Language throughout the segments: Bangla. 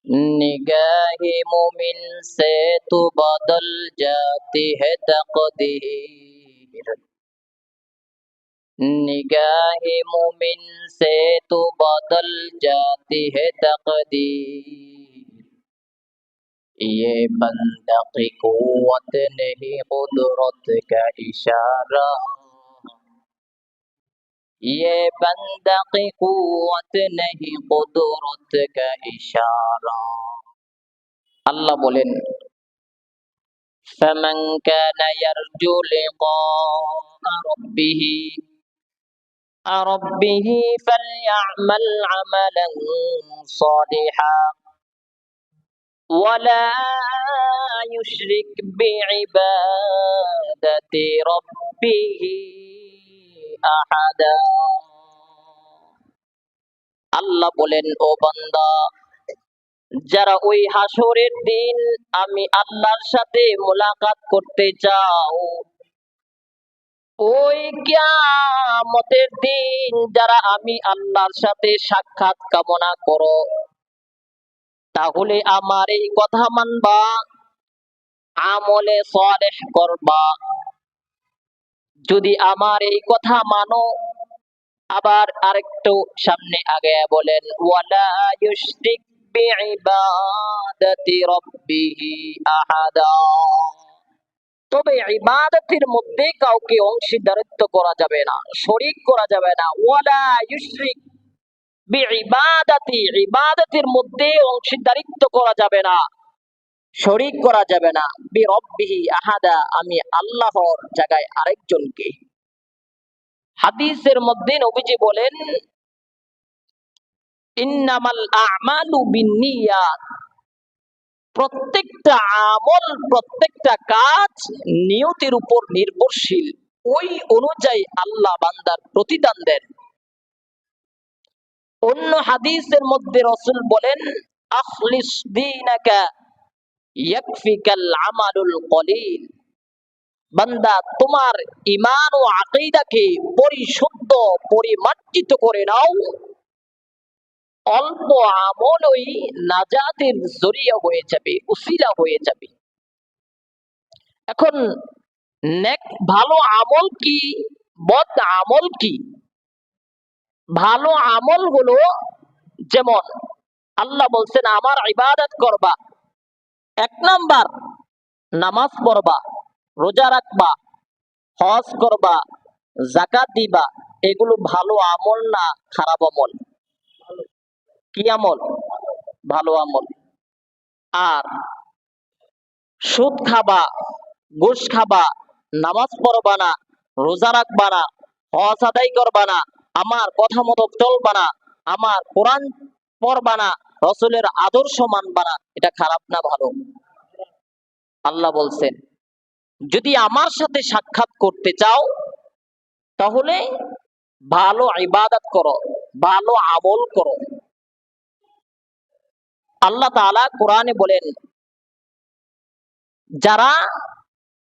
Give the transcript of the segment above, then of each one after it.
निगाह मोमिन से तो बदल जाती है तकदीर। निगाह मोमिन से तो बदल जाती है तकदीर। ये बंदा की कुव्वत नहीं कुदरत का इशारा। ये बंदा की कुव्वत नहीं कुदरत का इशारा। अल्लाह बोलेन फमन कान यरजू लिक़ाअ रब्बिही फलयअमल अमलन सालिहा वला युश्रिक बिइबादति रब्बिही আহাদা। আল্লাহ বলেন, ও বান্দা, যারা ওই হাসরের দিন আমি আল্লাহর সাথে মোলাকাত করতে চাও, ওই কিয়ামতের দিন যারা আমি আল্লাহর সাথে সাক্ষাৎ কামনা করো, তাহলে আমার এই কথা মানবা, আমলে সালেহ করবা। যদি আমার এই কথা মানো, আবার আরেকটু সামনে আগে বলেন ওয়ালা ইউশরিক বিইবাদাতি রাব্বিহি আহাদা। তবে ইবাদতের মধ্যে কাউকে অংশীদারিত্ব করা যাবে না, শরীক করা যাবে না। ওয়ালা ইউশরিক বিইবাদাতি, ইবাদতের মধ্যে অংশীদারিত্ব করা যাবে না, শরীক করা যাবে না। বিরব্বিহি আহাদা, আমি আল্লাহর জায়গায় আরেকজনকে। হাদিসের মধ্যে নবীজি বলেন ইন্নামাল আমালু বিন্নিয়াত, প্রত্যেকটা আমল, প্রত্যেকটা কাজ নিয়তের উপর নির্ভরশীল। ওই অনুযায়ী আল্লাহ বান্দার প্রতিদান দেন। অন্য হাদিসের মধ্যে রাসূল বলেন আখলিস দীনাকা ইয়াকফিকাল আমালুল কলিল। বান্দা, তোমার ঈমান ও আকীদাকে পরিশুদ্ধ পরিমার্জিত করে নাও, অল্প আমলই নাজাতের জরিয়া হয়ে যাবে, উসিলা হয়ে যাবে। এখন নেক ভালো আমল কি, বদ আমল কি? ভালো আমল হলো, যেমন আল্লাহ বলছেন আমার ইবাদত করবা, এক নাম্বার নামাজ পড়বা, রোজা রাখবা, হজ করবা, যাকাত দিবা। এগুলো ভালো আমল না খারাপ আমল? কি আমল? ভালো আমল। আর সুদ খাবা, ঘুষ খাবা, নামাজ পড়বা না, রোজা রাখবা না, হজ আদায় করবা না, আমার কথা মতো চলবা না, আমার কোরআন পড়বা না, রাসূলের আদর্শ মানবা না, এটা খারাপ না ভালো? আল্লাহ বলছেন যদি আমার সাথে সাক্ষাৎ করতে চাও, তাহলে ভালো ইবাদত করো, ভালো আমল করো। আল্লাহ তাআলা কোরআনে বলেন যারা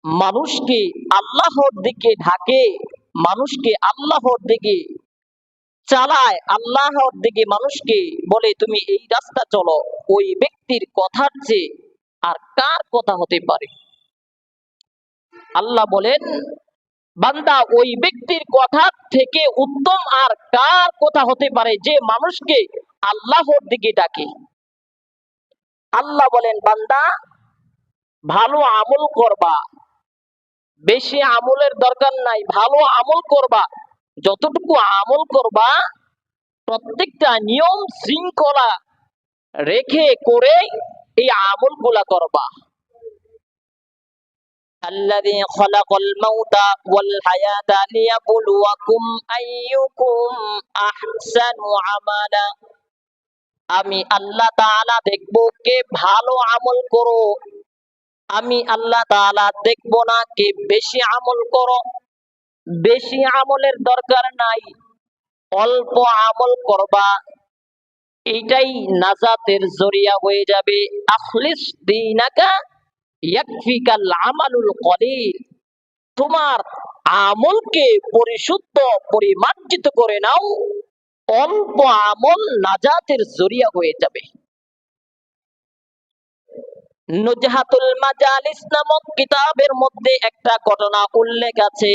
মানুষকে আল্লাহর দিকে ডাকে, মানুষকে আল্লাহর দিকে চালায়, আল্লাহর দিকে মানুষকে বলে তুমি এই রাস্তা চলো, ওই ব্যক্তির কথার চেয়ে আর কার কথা হতে পারে? আল্লাহ বলেন বান্দা, ওই ব্যক্তির কথা থেকে উত্তম আর কার কথা হতে পারে যে মানুষকে আল্লাহর দিকে ডাকে? আল্লাহ বলেন বান্দা, ভালো আমল করবা, বেশি আমলের দরকার নাই, ভালো আমল করবা। যতটুকু আমল করবা প্রত্যেকটা নিয়ম শৃঙ্খলা রেখে করে এই আমলগুলা করবা। الذي خلق الموت والحياة ليبلوكم أيكم أحسن عملا। আমি আল্লাহ তাআলা দেখব কে ভালো আমল করো, আমি আল্লাহ তাআলা দেখব না কে বেশি আমল করো। বেশি আমলের দরকার নাই, অল্প আমল করবা, এইটাই নাজাতের জরিয়া হয়ে যাবে। আখলিস দীনাকা ইয়াকফিকাল আমালুল কলিল, তোমার আমলকে পরিশুদ্ধ পরিমার্জিত করে নাও, অল্প আমল নাজাতের জরিয়া হয়ে যাবে। নুজহাতুল মাজালিস নামক কিতাবের মধ্যে একটা ঘটনা উল্লেখ আছে।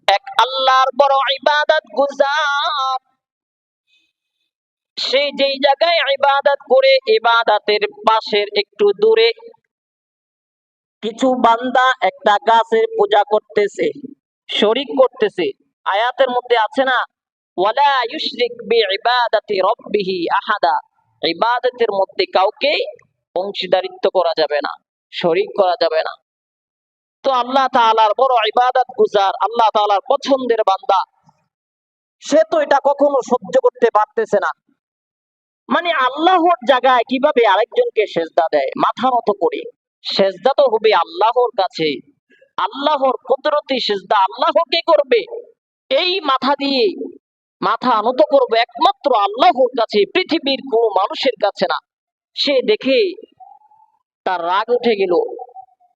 এক আল্লাহর বড় ইবাদত গুজার, সে যেই জায়গায় ইবাদত করে, ইবাদতের পাশের একটু দূরে কিছু বান্দা একটা গাছের পূজা করতেছে, শরীক করতেছে। আয়াতের মধ্যে আছে না, ওয়ালা ইউশরিক বিইবাদাতি রাব্বিহি আহাদা, ইবাদতের মধ্যে কাউকে অংশীদারিত্ব করা যাবে না, শরীক করা যাবে না। তো আল্লাহ তাআলার বড় ইবাদত গুজার, আল্লাহ তাআলার পছন্দের বান্দা, সে তো এটা কখনো সহ্য করতে পারতেছে না। মানে আল্লাহর জায়গায় কিভাবে আরেকজনকে সেজদা দেয়, মাথা নত করে। সেজদা তো হবে আল্লাহর কাছে, আল্লাহর কুদরতি সেজদা আল্লাহকে করবে। এই মাথা দিয়ে মাথা নত করবে একমাত্র আল্লাহর কাছে, পৃথিবীর কোন মানুষের কাছে না। সে দেখে তার রাগ উঠে গেল,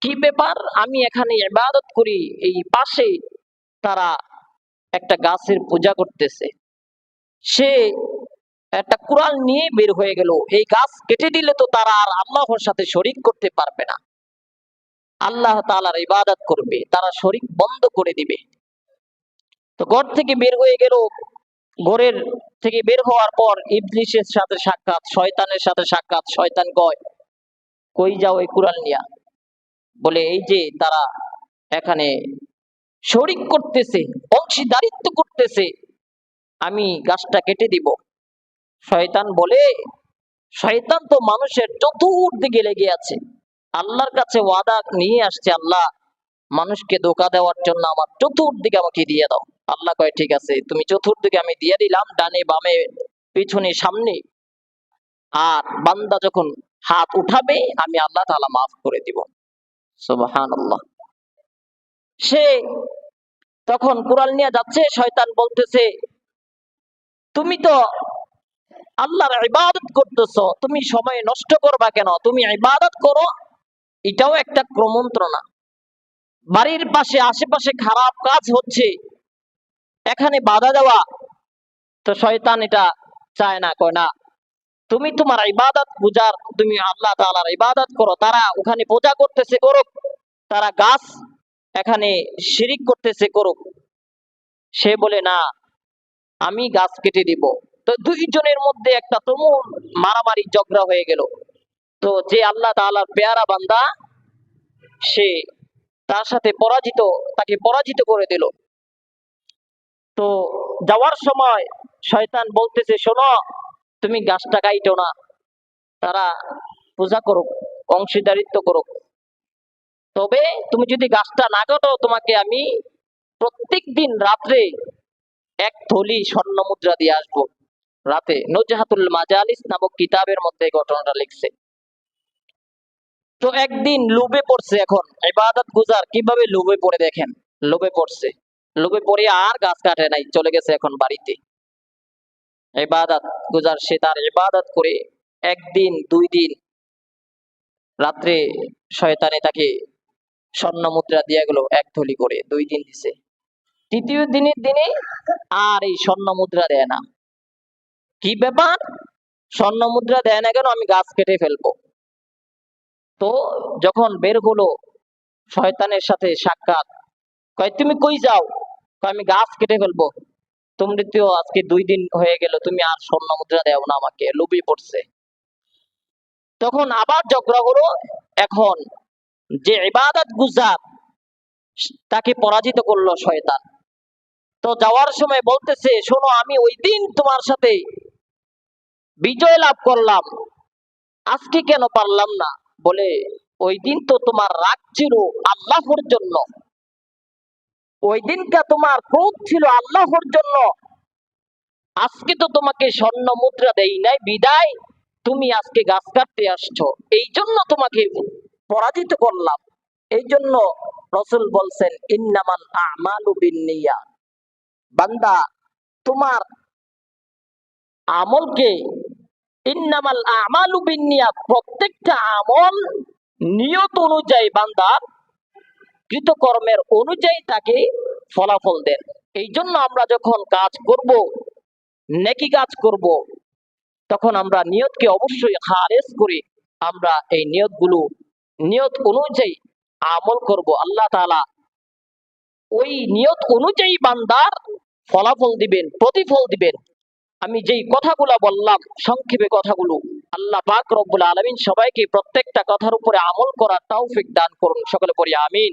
কি ব্যাপার, আমি এখানে ইবাদত করি, এই পাশে তারা একটা গাছের পূজা করতেছে। সে একটা কুড়াল নিয়ে বের হয়ে গেল, এই গাছ কেটে দিলে তো তারা আর আল্লাহর সাথে শরীক করতে পারবে না, আল্লাহ তাআলার ইবাদত করবে, তারা শরীক বন্ধ করে দিবে। তো ঘর থেকে বের হয়ে গেল। ঘরের থেকে বের হওয়ার পর ইবলিসের সাথে সাক্ষাৎ, শয়তানের সাথে সাক্ষাৎ। শয়তান কয়, কই যাও এই কুড়াল নিয়া? বলে, এই যে তারা এখানে শরীক করতেছে, অংশীদারিত্ব করতেছে, আমি গাছটা কেটে দিব। শয়তান বলে, শয়তান তো মানুষের চতুর্দিকে লেগে আছে, আল্লাহর কাছে ওয়াদা নিয়ে আসছে, আল্লাহ মানুষকে ধোঁকা দেওয়ার জন্য আমার চতুর্দিকে আমাকে দিয়ে দাও। আল্লাহ কয়, ঠিক আছে, তুমি চতুর্দিকে আমি দিয়ে দিলাম, ডানে বামে পিছনে সামনে। আর বান্দা যখন হাত উঠাবে আমি আল্লাহ তাআলা মাফ করে দিব। সুবহানাল্লাহ। সে তখন কুড়াল নিয়ে যাচ্ছে, শয়তান বলতেছে, তুমি তো আল্লাহর ইবাদত করতেছো, তুমি সময় নষ্ট করবা কেন, তুমি ইবাদত করো, এটাও একটা কুমন্ত্রণা। বাড়ির পাশে আশেপাশে খারাপ কাজ হচ্ছে, এখানে বাধা দেওয়া। তো শয়তান এটা চায় না, কয় না, তুমি তোমার ইবাদত গুজার, তুমি আল্লাহ তাআলার ইবাদত করো, তারা ওখানে পূজা করতেছে করুক, তারা গাছ এখানে শিরিক করতেছে করুক। সে বলে, না, আমি গাছ কেটে দিব। তো দুইজনের মধ্যে একটা তুমুল মারামারি ঝগড়া হয়ে গেল। তো যে আল্লাহ তাআলার পেয়ারা বান্দা, সে তার সাথে তাকে পরাজিত করে দিল। তো যাওয়ার সময় শয়তান বলতেছে, শোনো, তুমি গাছটা কাইটো না, তারা পূজা করুক, অংশীদারিত্ব করুক, তবে তুমি যদি গাছটা না কাটো, তোমাকে আমি প্রত্যেক দিন রাত্রে এক থলি স্বর্ণ মুদ্রা দিয়ে আসবো। রাতে নুজহাতুল মাজালিস নামক কিতাবের মধ্যে এই ঘটনাটা লিখছে। তো একদিন লোভে পড়ছে, এখন ইবাদত গুজার কিভাবে লোভে পড়ে দেখেন, লোভে পড়ছে, লোভে পড়ে আর গাছ কাটে নাই, চলে গেছে এখন বাড়িতে। ইবাদত গুজার সে তার ইবাদত করে একদিন, 2 দিন, রাত্রে শয়তানে তাকে স্বর্ণ মুদ্রা দিয়ে গেল, এক থলি করে, 2 দিন দিছে। তৃতীয় দিনের দিনে আর এই স্বর্ণ মুদ্রা দেয় না। কি ব্যাপার, স্বর্ণ মুদ্রা দেয় না কেন, আমি গাছ কেটে ফেলবো। তো যখন বের হলো, শয়তানের সাথে সাক্ষাৎ, কয়, তুমি কই যাও? কয়, আমি গাছ কেটে ফেলবো। তুমি তো আজকে 2 দিন হয়ে গেল, তুমি আর স্বর্ণ মুদ্রা দেও না আমাকে, লোভে পড়ছে। তখন আবার ঝগড়া হলো। এখন যে ইবাদত গুজার, তাকে পরাজিত করলো শয়তান। তো যাওয়ার সময় বলতেছে, শোনো, আমি ওই দিন তোমার সাথে বিজয় লাভ করলাম, আজকে কেন পারলাম না? বলে, ওই দিন তো তোমার রাগ ছিল আল্লাহর জন্য, ওই দিনটা তোমার ক্রোধ ছিল আল্লাহর জন্য, আজকে তো তোমাকে স্বর্ণ মুদ্রা দেই নাই, বিদায় তুমি আজকে গাছ কাটতে আসছো, এই জন্য তোমাকে পরাজিত করলাম। এই জন্য রাসূল বলছেন, ইন্নামাল আমালু বিন্নিয়াত, বান্দা তোমার আমলকে, ইন্নামাল আমালু বিন্নিয়াত, প্রত্যেকটা আমল নিয়ত অনুযায়ী, বান্দার কৃতকর্মের অনুযায়ী তাকে ফলাফল দেন। এই জন্য আমরা যখন কাজ করব, নেকি কাজ করব, তখন আমরা নিয়তকে অবশ্যই খালেস করে আমরা এই নিয়ত অনুযায়ী আমল করব, আল্লাহ তাআলা ওই নিয়ত অনুযায়ী বান্দার ফলাফল দিবেন, প্রতিফল দিবেন। আমি যেই কথাগুলো বললাম, সংক্ষেপে কথাগুলো, আল্লাহ পাক রব্বুল আলামিন সবাইকে প্রত্যেকটা কথার উপরে আমল করার তৌফিক দান করুন। সকলে পড়ি আমিন।